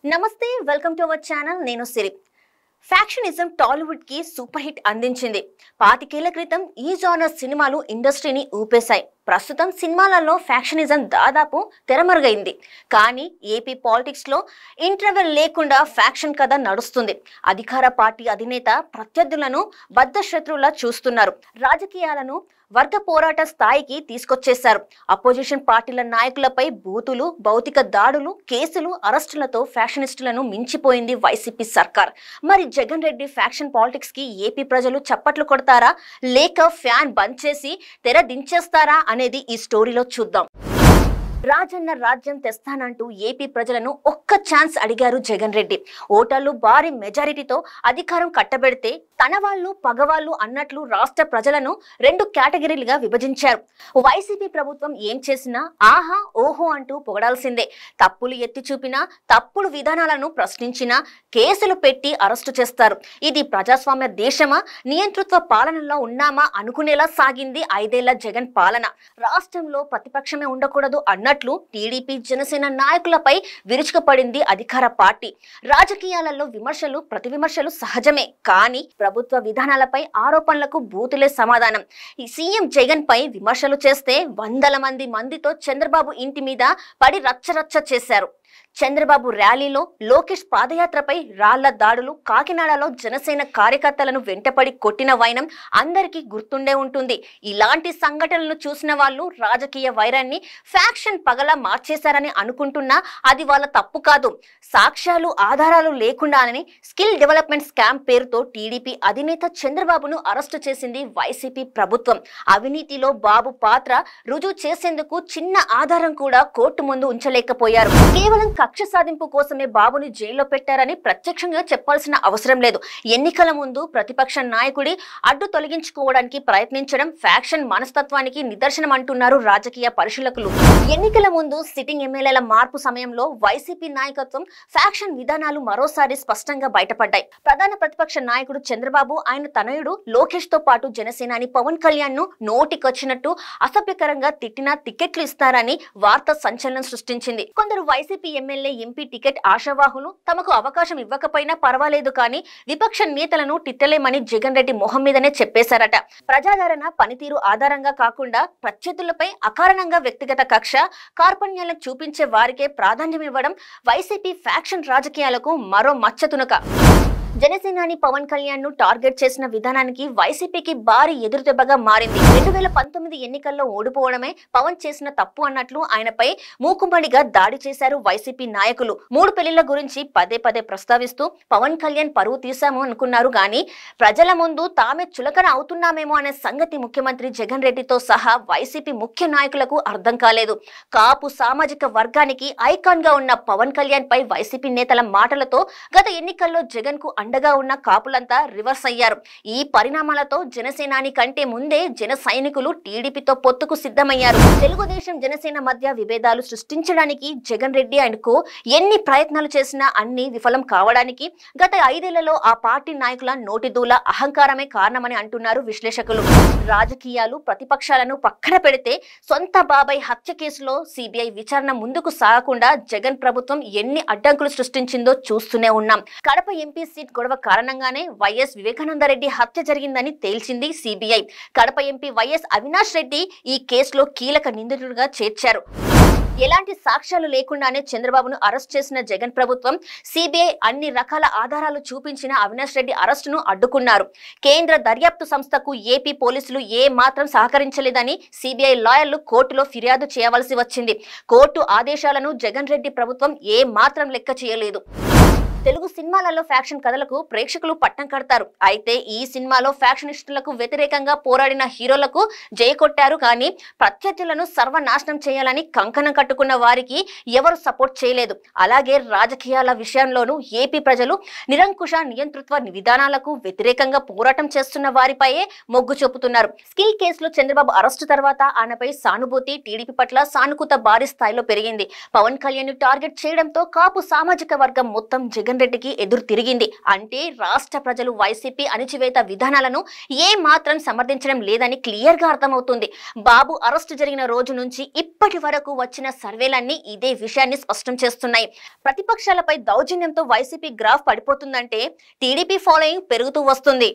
నమస్తే welcome to our channel నేను సిరి factionism Tollywood కి సూపర్ హిట్ అందించింది 25 ఏళ్ల క్రితం ఈ జానర్ సినిమాలు ఇండస్ట్రీని ఊపేశాయి ప్రస్తుతం సినిమాలలో ఫ్యాక్షనిజం దాదాపు తెరమరుగైంది కానీ ఏపీ పాలిటిక్స్ లో ఇంటర్వెల్ లేకుండా ఫ్యాక్షన్ కథ నడుస్తుంది అధికార పార్టీ అధినేత ప్రత్యర్థులను బద్ధశత్రువులా చూస్తున్నారు రాజకీయాలను వర్గ పోరాట స్థాయికి తీసుకొచ్చేశారు అపోజిషన్ పార్టీల నాయకులపై బూతులు భౌతిక దాడులు కేసులు అరెస్టులతో ఫ్యాక్షనిస్టులను మించిపోయింది వైసీపీ సర్కార్ మరి జగన్ రెడ్డి ఫ్యాక్షన్ పాలిటిక్స్ కి ఏపీ ప్రజలు చప్పట్లు కొడతారా లేక ఫ్యాన్ బంద్ చేసి తెర దించేస్తారా అనేది ఈ స్టోరీలో చూద్దాం రాజన్న రాజ్యం తెస్తానంటూ ఏపీ ప్రజలను ఒక్క ఛాన్స్ అడిగారు జగన్ రెడ్డి ఓటర్లు భారీ మెజారిటీతో అధికారం కట్టబెడితే తన వాళ్ళు పగవాళ్ళు అన్నట్లు రాష్ట్ర ప్రజలను 2 కేటగిరీలుగా విభజించారు వైసీపీ ప్రభుత్వం ఏం చేసినా ఆహా ఓహో అంటూ పొగడాల్సిందే తప్పులు ఎత్తి చూపినా తప్పుడు విధానాలను ప్రశ్నించినా కేసులు పెట్టి అరెస్టు చేస్తారు ఇది ప్రజాస్వామ్య దేశమా నియంతృత్వ పాలనలో ఉన్నామా అనుకునేలా సాగింది 5 ఏళ్ల జగన్ పాలన రాష్ట్రంలో ప్రతిపక్షమే ఉండకూడదు అన్నట్లు టీడీపీ జనసేన నాయకులపై విరుచుకుపడింది అధికార పార్టీ రాజకీయాలలో విమర్శలు ప్రతి విమర్శలు సహజమే కానీ ప్రభుత్వ విధానాలపై ఆరోపణలకు బూతులే సమాధానం ఈ సీఎం జగన్ పై విమర్శలు చేస్తే వందల మందితో చంద్రబాబు ఇంటి మీద పడి రచ్చరచ్చ చేశారు చంద్రబాబు ర్యాలీలో లోకేష్ పాదయాత్రపై రాళ్ల దాడులు కాకినాడలో జనసేన కార్యకర్తలను వెంటపడి కొట్టిన వైనం అందరికీ గుర్తుండే ఉంటుంది ఇలాంటి సంఘటనలను చూసిన వాళ్ళు రాజకీయ వైరాన్ని ఫ్యాక్షన్ పగలా మార్చేశారని అనుకుంటున్నా అది వాళ్ళ తప్పు కాదు సాక్ష్యాలు ఆధారాలు లేకుండానే స్కిల్ డెవలప్మెంట్ స్కామ్ పేరుతో టీడీపీ అధినేత చంద్రబాబును అరెస్టు చేసింది వైసీపీ ప్రభుత్వం అవినీతిలో బాబు పాత్ర రుజువు చేసేందుకు చిన్న ఆధారం కూడా కోర్టు ముందు ఉంచలేకపోయారు కేవలం కక్ష సాధింపు కోసమే బాబుని జైల్లో పెట్టారని ప్రత్యక్షంగా చెప్పాల్సిన అవసరం లేదు ఎన్నికల ముందు ప్రతిపక్ష నాయకుడి అడ్డు తొలగించుకోవడానికి ప్రయత్నించడం ఫ్యాక్షన్ మనస్తత్వానికి నిదర్శనం అంటున్నారు రాజకీయ పరిశీలకులు ఎన్నికల ముందు సిట్టింగ్ ఎమ్మెల్యేల మార్పు సమయంలో వైసీపీ నాయకత్వం ఫ్యాక్షన్ విధానాలు మరోసారి స్పష్టంగా బయటపడ్డాయి ప్రధాన ప్రతిపక్ష నాయకుడు చంద్రబాబు ఆయన తనయుడు లోకేష్ తో పాటు జనసేనాని పవన్ కళ్యాణ్ ను నోటికొచ్చినట్టు అసభ్యకరంగా తిట్టినా టికెట్లు ఇస్తారని వార్త సంచలనం సృష్టించింది కొందరు వైసీపీ ఎమ్మెల్యే ఎంపీ టికెట్ ఆశావాహులు తమకు అవకాశం ఇవ్వకపోయినా పర్వాలేదు కానీ విపక్ష నేతలను తిట్టలేమని జగన్ రెడ్డి మొహం మీదనే చెప్పేశారట ప్రజాదరణ పనితీరు ఆధారంగా కాకుండా ప్రత్యర్థులపై అకారణంగా వ్యక్తిగత కక్ష కార్పణ్యాలను చూపించే వారికే ప్రాధాన్యం ఇవ్వడం వైసీపీ ఫ్యాక్షన్ రాజకీయాలకు మరో మచ్చతునక జనసేనాని పవన్ కళ్యాణ్ ను టార్గెట్ చేసిన విధానానికి వైసీపీకి భారీ ఎదురుదెబ్బగా మారింది 2019 ఎన్నికల్లో ఓడిపోవడమే పవన్ చేసిన తప్పు అన్నట్లు ఆయనపై మూకుమ్మడిగా దాడి చేశారు వైసీపీ నాయకులు 3 పెళ్లిళ్ల గురించి పదే ప్రస్తావిస్తూ పవన్ కళ్యాణ్ పరువు తీశాము అనుకున్నారు గానీ ప్రజల ముందు తామే చులకన అవుతున్నామేమో అనే సంగతి ముఖ్యమంత్రి జగన్ రెడ్డితో సహా వైసీపీ ముఖ్య నాయకులకు అర్థం కాలేదు కాపు సామాజిక వర్గానికి ఐకాన్ గా ఉన్న పవన్ కళ్యాణ్ పై వైసీపీ నేతల మాటలతో గత ఎన్నికల్లో జగన్ కు అండగా ఉన్న కాపులంతా రివర్స్ అయ్యారు ఈ పరిణామాలతో జనసేనాని కంటే ముందే జన సైనికులు టీడీపీతో పొత్తుకు సిద్ధమయ్యారు తెలుగుదేశం జనసేన మధ్య విభేదాలు సృష్టించడానికి జగన్ రెడ్డి ఆయనకు ఎన్ని ప్రయత్నాలు చేసినా అన్ని విఫలం కావడానికి గత 5 ఏళ్లలో ఆ పార్టీ నాయకుల నోటిదూల అహంకారమే కారణమని అంటున్నారు విశ్లేషకులు రాజకీయాలు ప్రతిపక్షాలను పక్కన పెడితే సొంత బాబాయ్ హత్య కేసులో సిబిఐ విచారణ ముందుకు సాగకుండా జగన్ ప్రభుత్వం ఎన్ని అడ్డంకులు సృష్టించిందో చూస్తూనే ఉన్నాం కడప ఎంపీ సీట్ గొడవ కారణంగానే వైఎస్ వివేకానందరెడ్డి హత్య జరిగిందని తేల్చింది CBI Kadapa MP YS Avinash Reddy ఈ కేసులో కీలక నిందితుడిగా చేర్చారు ఎలాంటి సాక్ష్యాలు లేకుండానే చంద్రబాబును అరెస్ట్ చేసిన జగన్ ప్రభుత్వం సిబిఐ అన్ని రకాల ఆధారాలు చూపించిన అవినాష్ రెడ్డి అరెస్టును అడ్డుకున్నారు కేంద్ర దర్యాప్తు సంస్థకు ఏపీ పోలీసులు ఏ మాత్రం సహకరించలేదని సిబిఐ లాయర్లు కోర్టులో ఫిర్యాదు చేయవలసి వచ్చింది కోర్టు ఆదేశాలను జగన్ రెడ్డి ప్రభుత్వం ఏ మాత్రం లెక్క చేయలేదు తెలుగు సినిమాలలో ఫ్యాక్షన్ కథలకు ప్రేక్షకులు పట్టం కడతారు అయితే ఈ సినిమాలో ఫ్యాక్షనిస్టులకు వ్యతిరేకంగా పోరాడిన హీరోలకు జయ కొట్టారు కానీ ప్రత్యర్థులను సర్వనాశనం చేయాలని కంకణం కట్టుకున్న వారికి ఎవరు సపోర్ట్ చేయలేదు అలాగే రాజకీయాల విషయంలోనూ ఏపీ ప్రజలు నిరంకుశ నియంతృత్వ విధానాలకు వ్యతిరేకంగా పోరాటం చేస్తున్న వారిపైయే మొగ్గు చూపుతున్నారు స్కిల్ కేసులో చంద్రబాబు అరెస్టు తర్వాత ఆయనపై సానుభూతి టీడీపీ పట్ల సానుకూల భారీ స్థాయిలో పెరిగింది పవన్ కళ్యాణ్ ను టార్గెట్ చేయడంతో కాపు సామాజిక వర్గం మొత్తం జగన్ జగన్ రెడ్డికి ఎదురు తిరిగింది. అంటే రాష్ట్ర ప్రజలు వైసీపీ అణిచివేత విధానాలను ఏ మాత్రం సమర్థించడం లేదని క్లియర్ గా అర్థమవుతుంది. బాబు అరెస్టు జరిగిన రోజు నుంచి ఇప్పటి వరకు వచ్చిన సర్వేలన్నీ ఇదే విషయాన్ని స్పష్టం చేస్తున్నాయి. ప్రతిపక్షాలపై దౌర్జన్యంతో వైసీపీ గ్రాఫ్ పడిపోతుందంటే టీడీపీ ఫాలోయింగ్ పెరుగుతూ వస్తుంది.